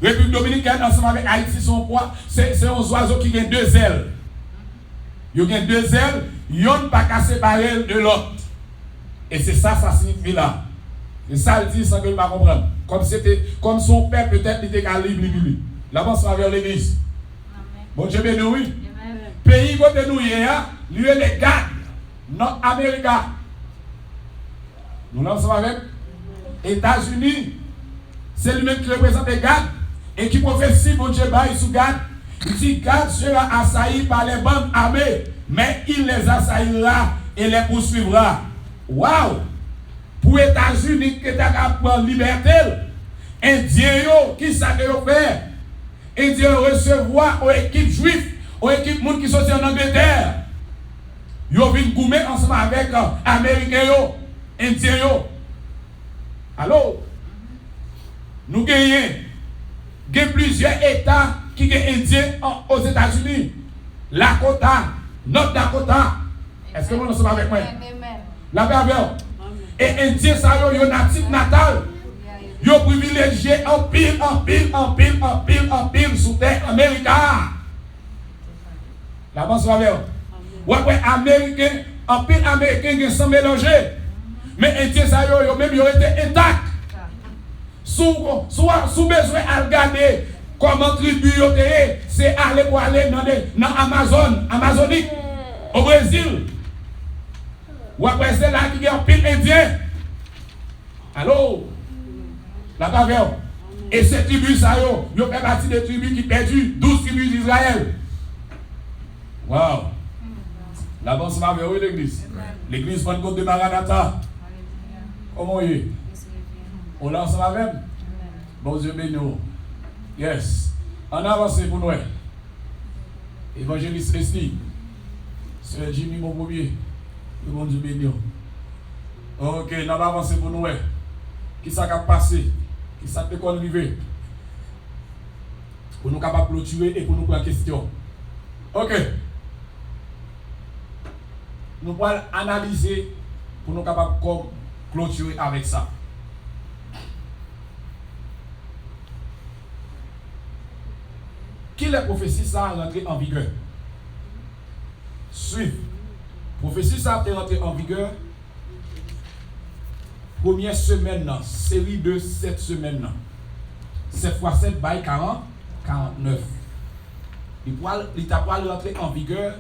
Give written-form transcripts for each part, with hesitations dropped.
République Dominicaine, ensemble avec Haïti, son poids, c'est un oiseau qui a deux ailes. Il y a deux ailes, il n'y a pas qu'à séparer de l'autre. Et c'est ça signifie là. Et ça, il dit sans que je ne comprenne. Comme son père, peut-être, il était qu'à libre. Là-bas, ça va vers l'église. Bon Dieu, béni, oui. Pays côté nous, il y a, lui, les gars, notre Amérique. Nous l'ensemble avec États-Unis. C'est lui-même qui représente les gars et qui prophétie, bon Dieu, sous Gad. Il dit Gad sera assailli par les bandes armées, mais il les assaillira et les poursuivra. Waouh! Pour les États-Unis qui est en liberté, Indiens, qui ça que vous fait? Indiens recevoir aux équipes juives, aux équipes monde qui sont en Angleterre. Ils viennent goumer ensemble avec Américains, Indiens. Allô? Nous gagnons plusieurs États qui sont indiens aux États-Unis. Lakota, North Dakota. Est-ce que vous sommes avec moi? La Berber. Et Indien, ça y est, natif natal. Ils ont privilégié en pile sous terre américaine. La base va bien. Ouais, américain, en pile américain, sans mélanger. Mais Indien, ça y est, même ils ont été intacts. Sous besoin à regarder comment tribu c'est aller pour aller dans Amazonie, au Brésil. Ou après c'est là qui y a un pile indien. Allô? La baveur. Et ces tribus, ça y fait partie des tribus qui perdu 12 tribus d'Israël. Waouh! Là-bas, c'est ma verrouille l'église. L'église Pentecôte de Maranatha. Comment il est? On lance la même. Bon Dieu béni. Yes. On avance pour nous. Évangéliste Leslie. C'est Jimmy mon premier. Bon Dieu béni. Ok, on va avancer pour nous. Qui ça a passé? Qui ça peut arriver? Pour nous capables de clôturer et pour nous prendre question. Ok. Nous allons analyser pour nous capables de clôturer avec ça. Qui les prophéties ça a rentré en vigueur? Suivez. Prophétie ça a rentré en vigueur. Première semaine, série de 7 semaines. 7 fois 7 by 40, 49. Il t'a pas rentré en vigueur.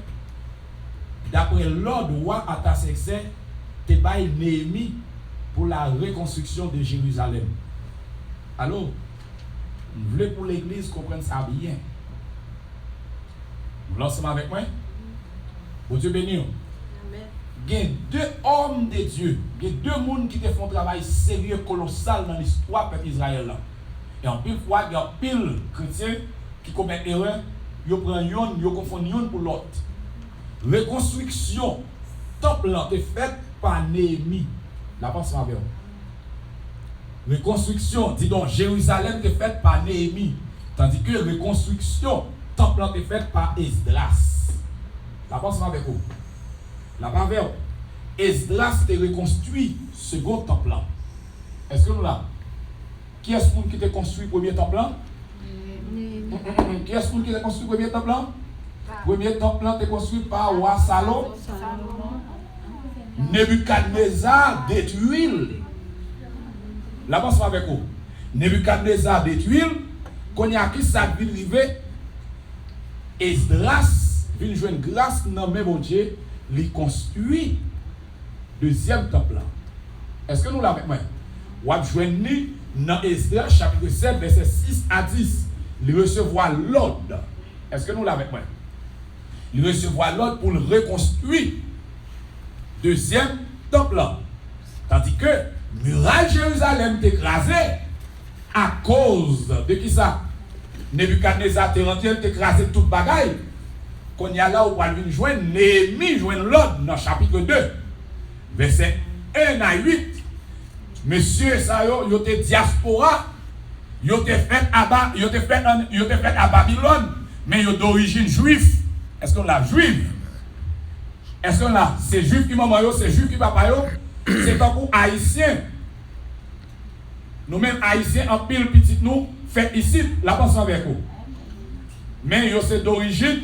D'après l'ordre roi Artaxerxès, te bail Néhémie pour la reconstruction de Jérusalem. Alors, vous voulez pour l'église comprendre ça bien. Vous lancez avec moi? Bon Dieu béni. Il y a deux hommes de Dieu, il y a deux mondes qui te font un travail sérieux, colossal dans l'histoire de Israël. Et en pile fois, il y a pile chrétiens qui commettent erreur, ils prennent yon, ils confondent yon pour l'autre. Reconstruction, temple est faite par Néhémie. La pensée va bien. Reconstruction, dis donc, Jérusalem est faite par Néhémie. Tandis que reconstruction, temple est faite par Esdras. La pensée va bien. La baveur, Esdras te reconstruit second temple. Est-ce que nous là? Qui est-ce qui a construit le premier temple? Qui est-ce qui a construit le premier temple? Le premier temple a été construit par roi Salomon. Nebuchadnezzar détruit. La pense avec vous. Nebuchadnezzar détruit. Quand il y a qui ça vient arriver, Esdras vient jouer une grâce dans le même Dieu. Il construit deuxième temple. Est-ce que nous l'avons avec moi? Ou avez joué dans Esdras chapitre 7 verset 6 à 10. Il recevoir l'ordre. Est-ce que nous l'avons avec moi? Il recevoir l'ordre pour le reconstruire deuxième temple. Tandis que muraille Jérusalem est écrasée à cause de qui ça? Nebuchadnezzar est rentré, il écrasé toute bagaille. Quand il y a là où on vient joindre Néhémie, joindre l'ordre dans chapitre 2, verset 1 à 8. Monsieur, ça y était diaspora, il était fait à Babylone, mais il est d'origine juive. Est-ce qu'on l'a juive? Est-ce qu'on l'a? C'est juif qui maman, c'est juif qui papa, c'est un coup haïtien. Nous-mêmes haïtiens, en pile petit nous, fait ici, la pense avec vous. Mais c'est d'origine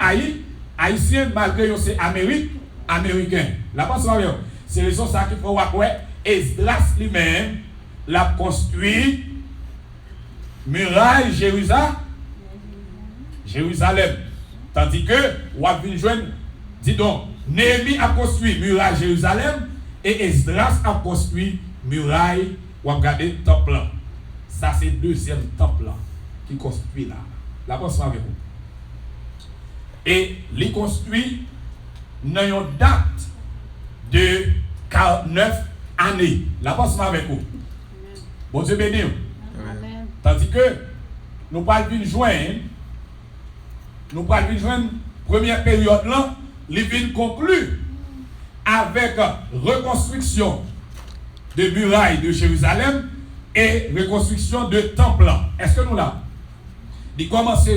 haïtien, malgré que c'est américain. La pense avec vous. C'est raison ça qu'il faut voir. Esdras lui-même l'a construit muraille Jérusalem. Tandis que, on va venir joindre, dis donc, Néhémie a construit muraille Jérusalem et Esdras a construit muraille, ou a regardé temple là. Ça c'est le deuxième temple là qui construit là. La pense avec vous. Et il construit dans une date de 49 années. La pense avec vous. Bon Dieu béni. Tandis que nous parlons de joindre, première période là, il vient conclure avec reconstruction de murailles de Jérusalem et reconstruction de temple. Est-ce que nous là? Il commence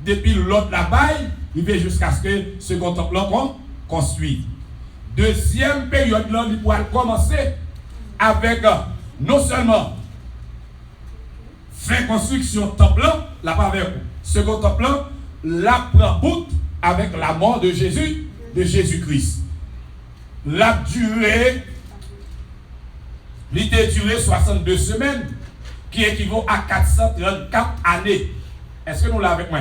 depuis l'autre la baille, il va jusqu'à ce que ce second temple construit. Deuxième période là, il pourra commencer avec non seulement fin construction temple, la pas avec second temple, la prend bout avec la mort de Jésus-Christ. La durée, l'idée durée 62 semaines, qui équivaut à 434 années. Est-ce que nous l'avons avec moi?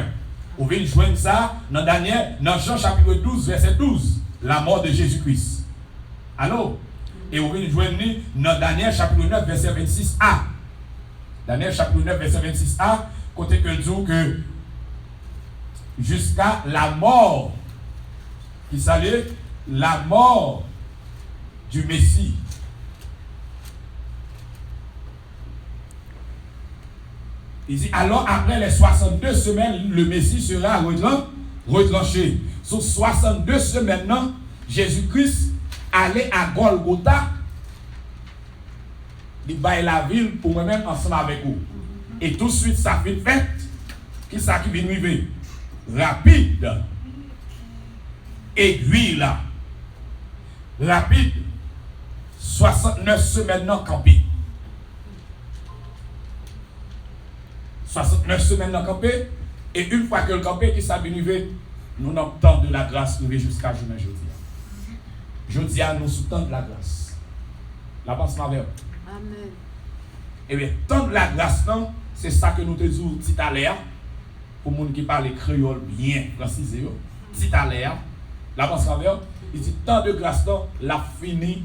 Vous venez joindre ça dans Jean chapitre 12, verset 12, la mort de Jésus-Christ. Allô? Et vous venez joindre dans Daniel chapitre 9, verset 26a. Daniel chapitre 9, verset 26a, côté que dit que jusqu'à la mort, qui s'allait, la mort du Messie. Il dit, alors après les 62 semaines, le Messie sera retranché. Sur 62 semaines, Jésus-Christ allait à Golgotha. Il baille la ville pour moi-même ensemble avec vous. Et tout de suite, ça fait fait. Qui ça qui vient arriver? Rapide. Aiguille là. Rapide. 69 semaines dans campé. 69 semaines dans campé. Et une fois que le campé qui s'est arrivé, nous avons temps de la grâce jusqu'à jeudi. Jeudi, nous sous temps de la grâce. La passe ma verre. Amen. Et bien, tant de la grâce, c'est ça que nous te disons tout à l'heure. Pour les gens qui parlent créole bien précisé, tout à l'heure. La passe ma verre. Il dit tant de grâce, la fini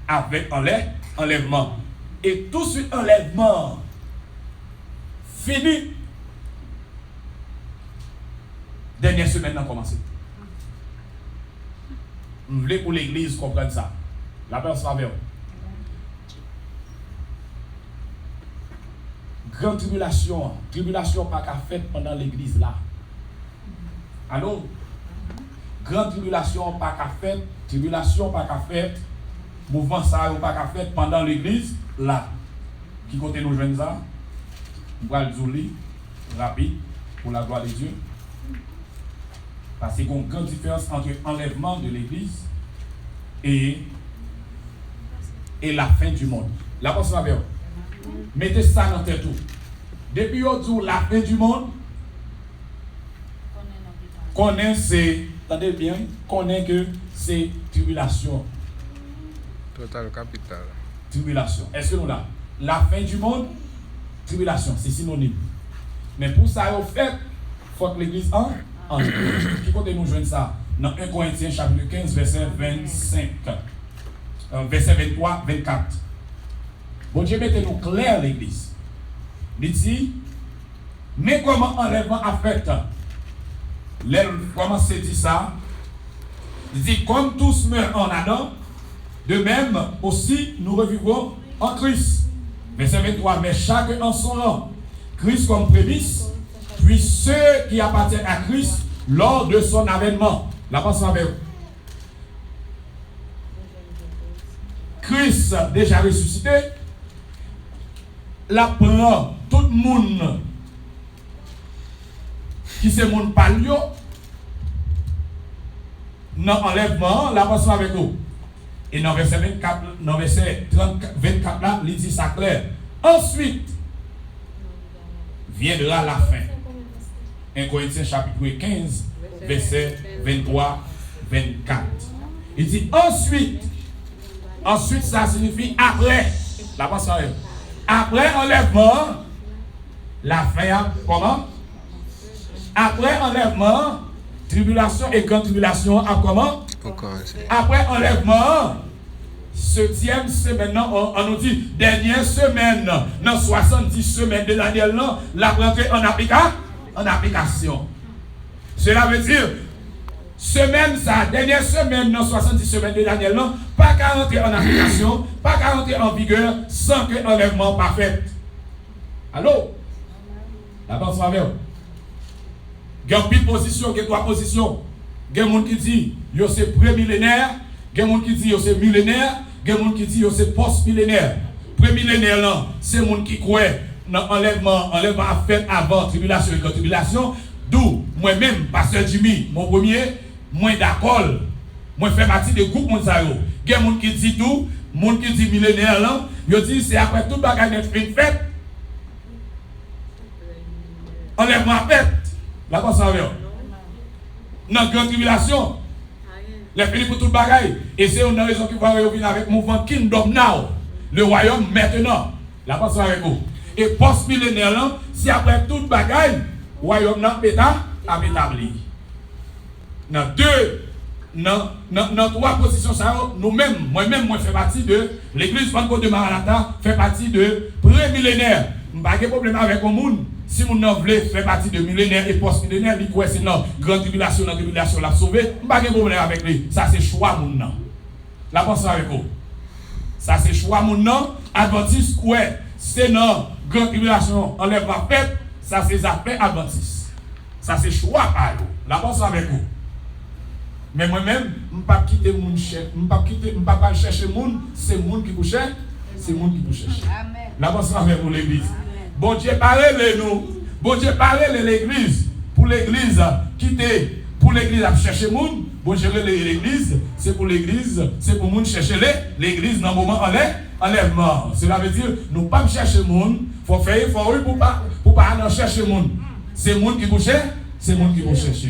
avec enlèvement. Et tout de suite, enlèvement fini. Dernière semaine, on a commencé. Nous voulons pour l'église comprendre ça. La passe ma verre. Grande tribulation pas qu'à faire pendant l'église là. Allô? Grande tribulation pas qu'à faire, mouvement ça pas qu'à faire pendant l'église là. Qui compte nous joindre ça? On va le dire rapide pour la gloire de Dieu. Parce qu'il y a une grande différence entre enlèvement de l'église et la fin du monde. La pensée va bien. Mettez ça dans tête tout. Depuis aujourd'hui, la fin du monde, connaissez, attendez bien, connaissez que c'est tribulation. Total capital. Tribulation. Est-ce que nous là? La fin du monde, tribulation, c'est synonyme. Mais pour ça, au fait, il faut que l'église entre. Qui compte nous joindre ça? Dans 1 Corinthiens chapitre 15, verset 25. Verset 23, 24. Bon Dieu, mettez-nous clair l'église. Il dit, mais comment enlèvement a fait? Comment c'est dit ça? Il dit, comme tous meurent en Adam, de même aussi nous revivons en Christ. Verset 23, mais chacun en son rang. Christ comme prémisse, puis ceux qui appartiennent à Christ lors de son avènement. La pensée avec vous. Christ déjà ressuscité, la prend tout le monde qui se monde palio dans l'enlèvement, la pensée avec vous. Et dans verset 24, dans verset 24 là, il dit ça clair. Ensuite, viendra la fin. 1 Corinthiens chapitre 15, verset 23, 24. Il dit ensuite ça signifie après. La pensée. Après enlèvement, la fin, comment? Après enlèvement, tribulation et grande tribulation, à comment? Après enlèvement, 7e semaine, on nous dit, dernière semaine, dans 70 semaines de Daniel, la rentrée en application. Cela veut dire, dernière semaine, dans 70 semaines de Daniel, pas qu'à rentrer en application, pas qu'à rentrer en vigueur, sans que l'enlèvement pas fait. Allô? La pensée avec vous. Il y a une position, il y a 3 positions. Il y a des gens qui disent que c'est pré-millénaire, il y a des gens qui disent que c'est millénaire, il y a des gens qui disent que c'est post-millénaire. Pré-millénaire, c'est les gens qui croient dans l'enlèvement à fait avant tribulation et tribulation. D'où, moi-même, Pasteur Jimmy, mon premier, moi d'accord, moi fais partie de groupe Monsayo. Il y a des gens qui disent tout, des gens qui disent millénaire, ils disent c'est après tout bagage net fait. Enlèvement à fait. La pensée avec vous. Dans la grande tribulation, les finis pour tout le bagaille. Et c'est une raison qui va revenir avec le mouvement Kingdom Now. Le royaume maintenant. La pensée avec vous. Et post-millénaire, si après tout le bagaille, le royaume n'a pas établi. Dans 3 positions, nous-mêmes, moi-même, moi fais partie de l'église Pentecôte de Maranatha, fait partie de pré-millénaire. Je n'ai pas de problème avec le monde. Si vous voulez faire partie de millénaire et post-millénaire, il faut essayer dans grande tribulation, la sauver. Je n'ai pas de problème avec lui. Ça, c'est choix mon nom. La pensée avec vous. Ça, c'est choix mon nom. Adventiste, ouais, c'est dans grande tribulation, enlève ma fête. Ça, c'est affaires adventistes. Ça, c'est choix par vous. La pensée avec vous. Mais moi-même, je ne vais pas quitter mon chef. Je ne vais pas chercher le monde. C'est le monde qui vous cherche. C'est le monde qui vous cherche. La pensée avec vous, l'église. Bon Dieu parlez nous. Bon Dieu parlez l'église. Pour l'église, quitter. Pour l'église à chercher le monde. Bon Dieu l'église. C'est pour l'église. C'est pour le monde chercher l'église dans le moment enlèvement. Cela veut dire, nous ne pas chercher le monde. Il faut faire effort pour pas aller chercher le monde. C'est le monde qui vous cherche. C'est le monde qui vous cherche.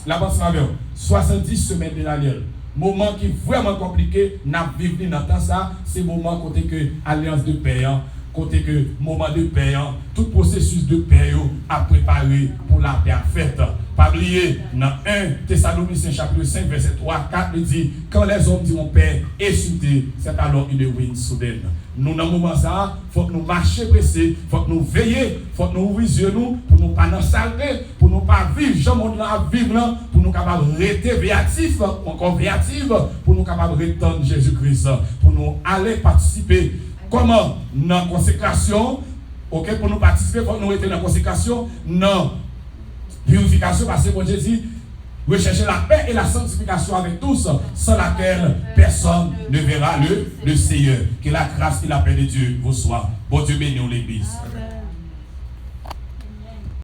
La pensée avec vous. 70 semaines de Daniel. Moment qui est vraiment compliqué. N'a vécu dans temps ça. C'est le moment côté que alliance de paix. Côté que moment de paix, tout processus de paix a préparé pour la paix faite. Pas oublier, dans 1 Thessaloniciens chapitre 5, verset 3, 4, il dit, quand les hommes diront paix et sûreté, c'est alors une ruine soudaine. Nous, dans ce moment ça, il faut que nous marchions pressés, il faut que nous veillions, il faut que nous ouvrions nous, pour nous pas dans saleté, pour nous pas vivre, je monde là à vivre là, pour nous capables de rester véatifs, encore véatifs, pour nous capables de retendre Jésus-Christ, pour nous aller participer. Comment? Dans la consécration, ok, pour nous participer, pour nous être dans la consécration, non. Purification, parce que bon Dieu dit, rechercher la paix et la sanctification avec tous, sans laquelle personne ne verra le Seigneur. Que la grâce et la paix de Dieu vous soient. Bon Dieu bénisse l'église.